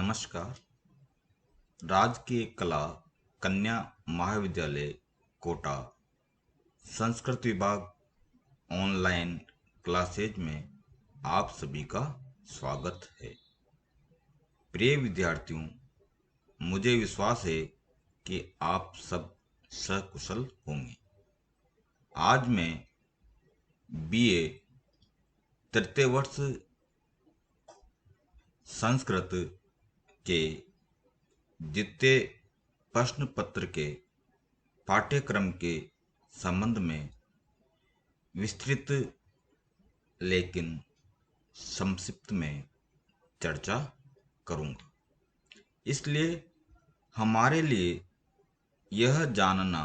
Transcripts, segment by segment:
नमस्कार। राजकीय कला कन्या महाविद्यालय कोटा संस्कृत विभाग ऑनलाइन क्लासेज में आप सभी का स्वागत है। प्रिय विद्यार्थियों, मुझे विश्वास है कि आप सब सकुशल होंगे। आज मैं बीए तृतीय वर्ष संस्कृत के द्वितीय प्रश्न पत्र के पाठ्यक्रम के संबंध में विस्तृत लेकिन संक्षिप्त में चर्चा करूंगा। इसलिए हमारे लिए यह जानना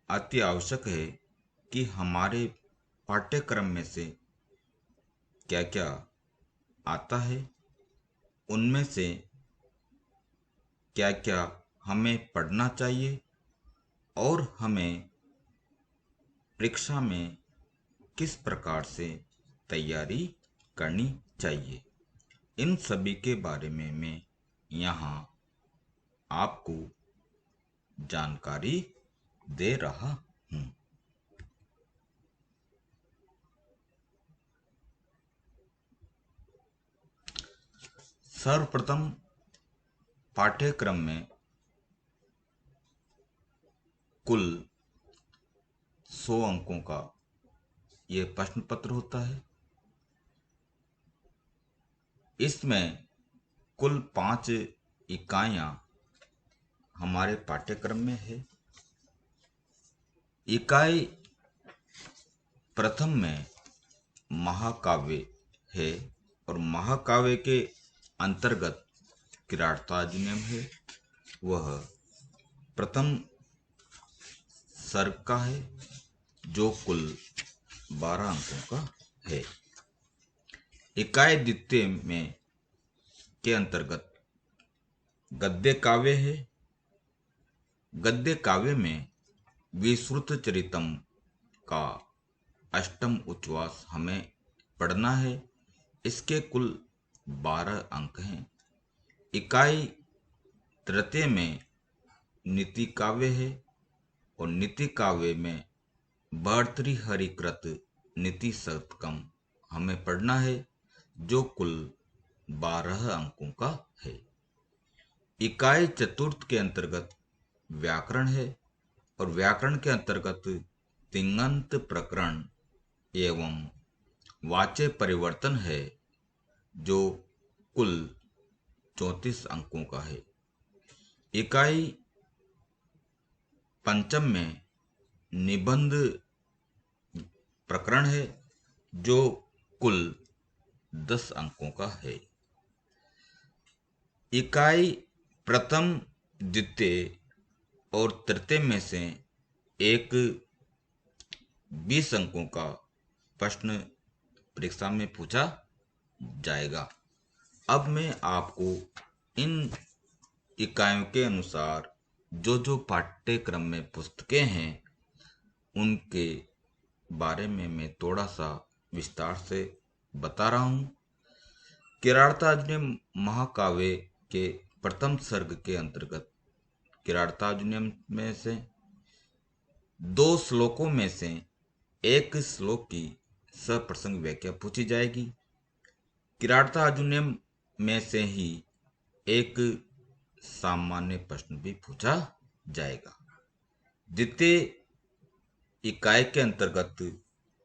अति आवश्यक है कि हमारे पाठ्यक्रम में से क्या क्या आता है, उनमें से क्या क्या हमें पढ़ना चाहिए और हमें परीक्षा में किस प्रकार से तैयारी करनी चाहिए। इन सभी के बारे में मैं यहाँ आपको जानकारी दे रहा हूँ। सर्वप्रथम पाठ्यक्रम में कुल 100 अंकों का यह प्रश्न पत्र होता है। इसमें कुल 5 इकाइयां हमारे पाठ्यक्रम में है। इकाई प्रथम में महाकाव्य है और महाकाव्य के अंतर्गत किरातार्जुनीयम है। वह प्रथम सर्ग का है जो कुल 12 अंकों का है। इकाई द्वितीय में के अंतर्गत गद्य काव्य है। गद्य काव्य में विश्रुत चरितम का अष्टम उच्छ्वास हमें पढ़ना है। इसके कुल 12 अंक हैं। इकाई तृतीय में नीति काव्य है और नीति काव्य में भर्तृहरिकृत नीति शतकम हमें पढ़ना है जो कुल 12 अंकों का है। इकाई चतुर्थ के अंतर्गत व्याकरण है और व्याकरण के अंतर्गत तिङन्त प्रकरण एवं वाच्य परिवर्तन है जो कुल 34 अंकों का है। इकाई पंचम में निबंध प्रकरण है जो कुल 10 अंकों का है। इकाई प्रथम, द्वितीय और तृतीय में से एक 20 अंकों का प्रश्न परीक्षा में पूछा जाएगा। अब मैं आपको इन इकाइयों के अनुसार जो जो पाठ्यक्रम में पुस्तकें हैं उनके बारे में मैं थोड़ा सा विस्तार से बता रहा हूँ। किरातार्जुनीयम महाकाव्य के प्रथम सर्ग के अंतर्गत किरातार्जुनीयम में से 2 श्लोकों में से एक श्लोक की सप्रसंग व्याख्या पूछी जाएगी। किरातार्जुनीयम में से ही एक सामान्य प्रश्न भी पूछा जाएगा। द्वितीय इकाई के अंतर्गत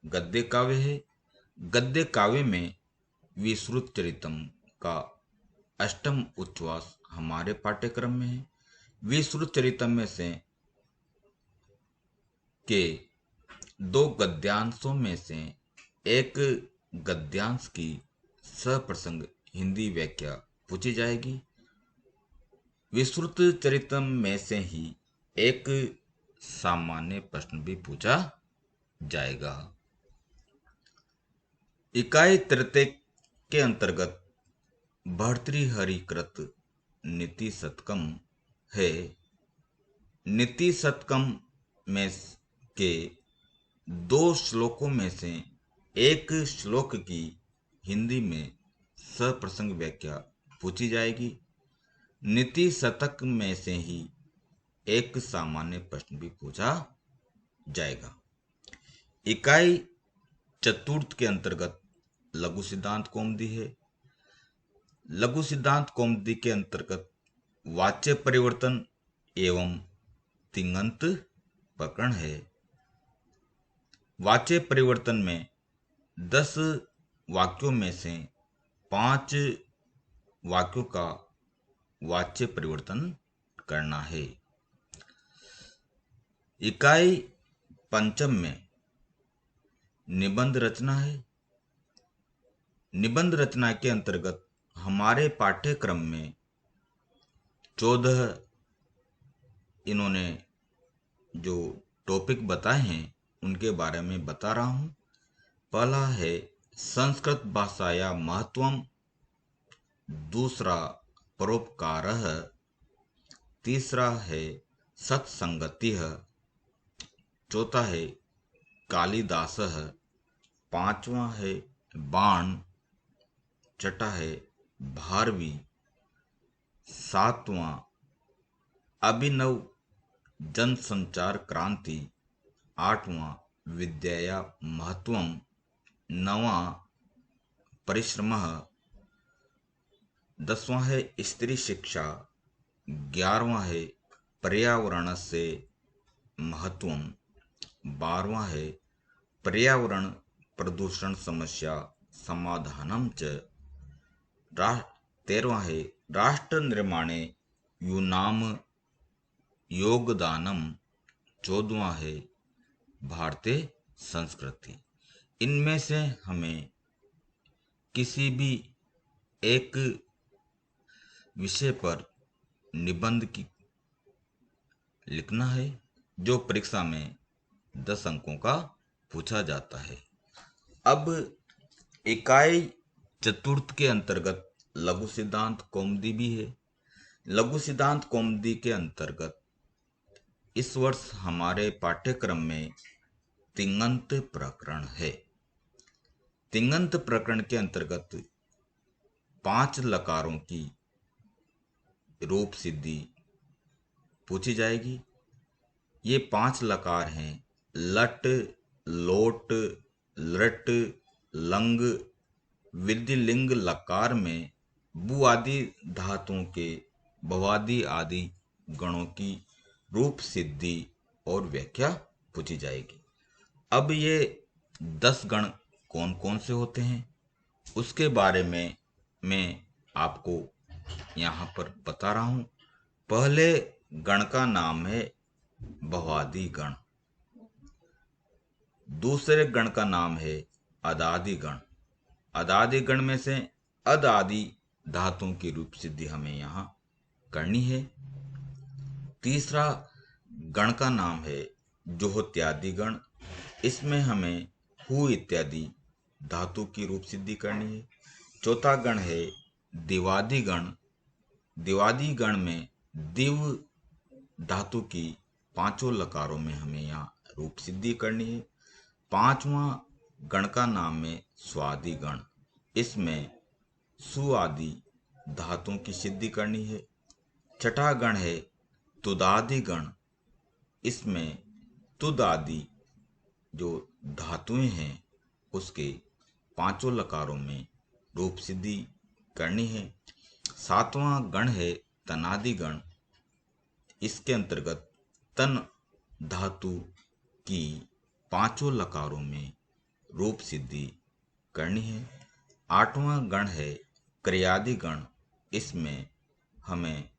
गद्य काव्य है। गद्य काव्य में विश्रुत चरितम का अष्टम उच्छ्वास हमारे पाठ्यक्रम में है। विश्रुत चरितम में से के 2 गद्यांशों में से एक गद्यांश की सप्रसंग हिंदी व्याख्या पूछी जाएगी। विश्रुत चरितम में से ही एक सामान्य प्रश्न भी पूछा जाएगा। इकाई तृतीय के अंतर्गत भर्तृहरिकृत नीति शतकम है। नीति शतकम में के 2 श्लोकों में से एक श्लोक की हिंदी में सप्रसंग व्याख्या पूछी जाएगी। नीति शतक में से ही एक सामान्य प्रश्न भी पूछा जाएगा। इकाई चतुर्थ के अंतर्गत लघु सिद्धांत कौमुदी है। लघु सिद्धांत कौमुदी के अंतर्गत वाच्य परिवर्तन एवं तिङन्त प्रकरण है। वाच्य परिवर्तन में 10 वाक्यों में से 5 वाक्यों का वाच्य परिवर्तन करना है। इकाई पंचम में निबंध रचना है। निबंध रचना के अंतर्गत हमारे पाठ्यक्रम में 14 इन्होंने जो टॉपिक बताए हैं उनके बारे में बता रहा हूं। पहला है संस्कृत भाषाया महत्वम, दूसरा परोपकारः, तीसरा है सत्संगतिः, चौथा है कालिदासः, पांचवा है बाण, छठा है भारवी, सातवां अभिनव जनसंचार क्रांति, आठवां विद्या महत्वम, नवां परिश्रमः, 10वां है स्त्री शिक्षा, 11वां है पर्यावरण से महत्वम, 12वां है पर्यावरण प्रदूषण समस्या समाधानम च, 13वां है राष्ट्र निर्माणे यूनाम योगदानम, 14वां है भारतीय संस्कृति। इनमें से हमें किसी भी एक विषय पर निबंध की लिखना है जो परीक्षा में 10 अंकों का पूछा जाता है। अब इकाई चतुर्थ के अंतर्गत लघु सिद्धांत कौमुदी भी है। लघु सिद्धांत कौमुदी के अंतर्गत इस वर्ष हमारे पाठ्यक्रम में तिङन्त प्रकरण है। तिङन्त प्रकरण के अंतर्गत 5 लकारों की रूप सिद्धि पूछी जाएगी। ये 5 लकार हैं लट, लोट, लृट, लंग। विधिलिंग लकार में बु आदि धातुओं के भवादि आदि गणों की रूप सिद्धि और व्याख्या पूछी जाएगी। अब ये 10 गण कौन कौन से होते हैं उसके बारे में मैं आपको यहाँ पर बता रहा हूँ। पहले गण का नाम है भवादि गण, दूसरे गण का नाम है अदादि गण। अदादि गण में से अद आदि धातुओं की रूप सिद्धि हमें यहाँ करनी है। तीसरा गण का नाम है जोहोत्यादि गण, इसमें हमें हु इत्यादि धातु की रूप सिद्धि करनी है। चौथा गण है दिवादि गण। दिवादि गण में दिव धातु की 5 लकारों में हमें यहाँ रूप सिद्धि करनी है। 5वां गण का नाम है स्वादि गण, इसमें सु आदि धातुओं की सिद्धि करनी है। छठा गण है तुदादि गण, इसमें तुद आदि जो धातुएं हैं उसके 5 लकारों में रूप सिद्धि करनी है। 7वां गण है तनादि गण, इसके अंतर्गत तन धातु की 5 लकारों में रूप सिद्धि करनी है। 8वां गण है क्रियादि गण, इसमें हमें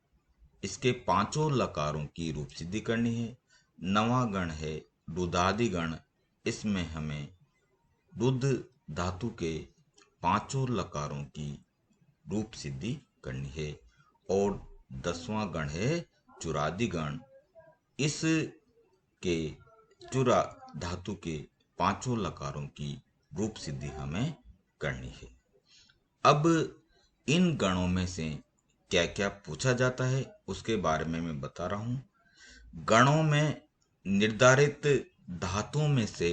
इसके 5 लकारों की रूप सिद्धि करनी है। 9वां गण है रुदादि गण, इसमें हमें रुद धातु के 5 लकारों की रूप सिद्धि करनी है। और 10वां गण है चुरादि गण, इसके चुरा धातु के 5 लकारों की रूप सिद्धि हमें करनी है। अब इन गणों में से क्या क्या पूछा जाता है उसके बारे में मैं बता रहा हूं। गणों में निर्धारित धातुओं में से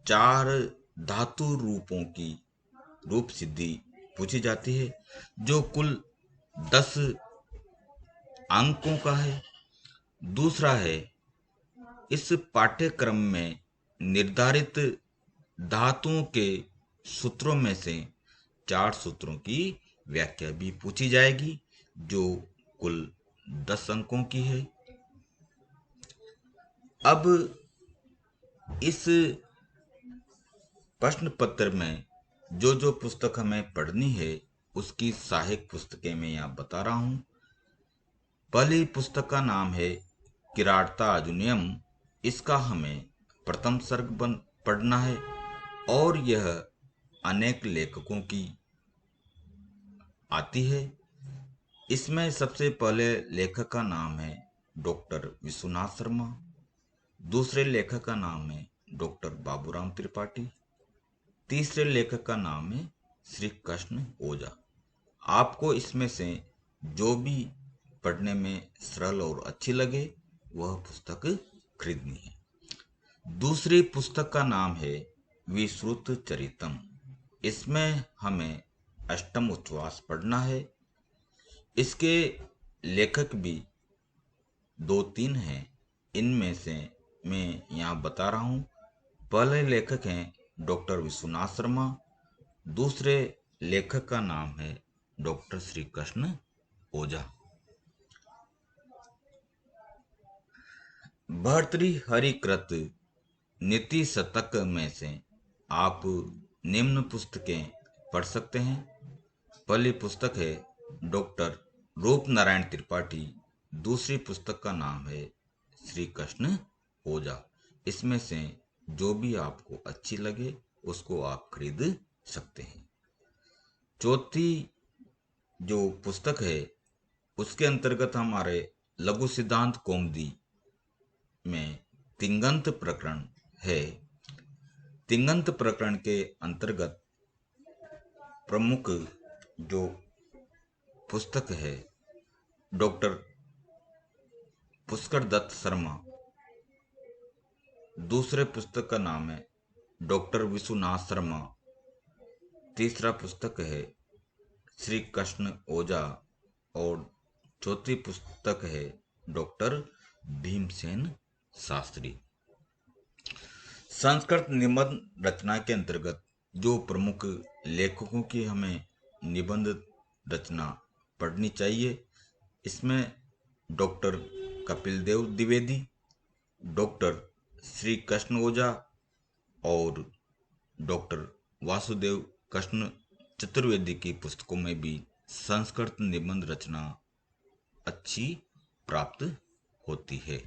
4 धातु रूपों की रूप सिद्धि पूछी जाती है, जो कुल 10 अंकों का है। दूसरा है, इस पाठ्यक्रम में निर्धारित धातुओं के सूत्रों में से 4 सूत्रों की व्याख्या भी पूछी जाएगी, जो कुल 10 अंकों की है। अब इस प्रश्न पत्र में जो जो पुस्तक हमें पढ़नी है उसकी सहायक पुस्तकें मैं यहाँ बता रहा हूँ। पहली पुस्तक का नाम है किराता अर्जुनियम। इसका हमें प्रथम सर्ग पढ़ना है और यह अनेक लेखकों की आती है। इसमें सबसे पहले लेखक का नाम है डॉक्टर विश्वनाथ शर्मा। दूसरे लेखक का नाम है डॉक्टर बाबूराम त्रिपाठी। तीसरे लेखक का नाम है श्री कृष्ण ओझा। आपको इसमें से जो भी पढ़ने में सरल और अच्छी लगे वह पुस्तक खरीदनी है। दूसरी पुस्तक का नाम है विश्रुत चरितम। इसमें हमें अष्टम उच्छ्वास पढ़ना है। इसके लेखक भी 2-3 हैं, इनमें से मैं यहाँ बता रहा हूँ। पहले लेखक हैं डॉक्टर विश्वनाथ शर्मा। दूसरे लेखक का नाम है डॉक्टर श्री कृष्ण ओझा। भर्तृहरिकृत नीति शतक में से आप निम्न पुस्तकें पढ़ सकते हैं। पहली पुस्तक है डॉक्टर रूप नारायण त्रिपाठी। दूसरी पुस्तक का नाम है श्री कृष्ण ओझा। इसमें से जो भी आपको अच्छी लगे उसको आप खरीद सकते हैं। चौथी जो पुस्तक है उसके अंतर्गत हमारे लघु सिद्धांत कौमुदी में तिङन्त प्रकरण है। तिङन्त प्रकरण के अंतर्गत प्रमुख जो पुस्तक है डॉक्टर पुष्कर दत्त शर्मा। दूसरे पुस्तक का नाम है डॉक्टर विश्वनाथ शर्मा। तीसरा पुस्तक है श्री कृष्ण ओझा और चौथी पुस्तक है डॉक्टर भीमसेन शास्त्री। संस्कृत निबंध रचना के अंतर्गत जो प्रमुख लेखकों की हमें निबंध रचना पढ़नी चाहिए, इसमें डॉक्टर कपिल देव द्विवेदी, डॉक्टर श्री कृष्ण ओझा और डॉक्टर वासुदेव कृष्ण चतुर्वेदी की पुस्तकों में भी संस्कृत निबंध रचना अच्छी प्राप्त होती है।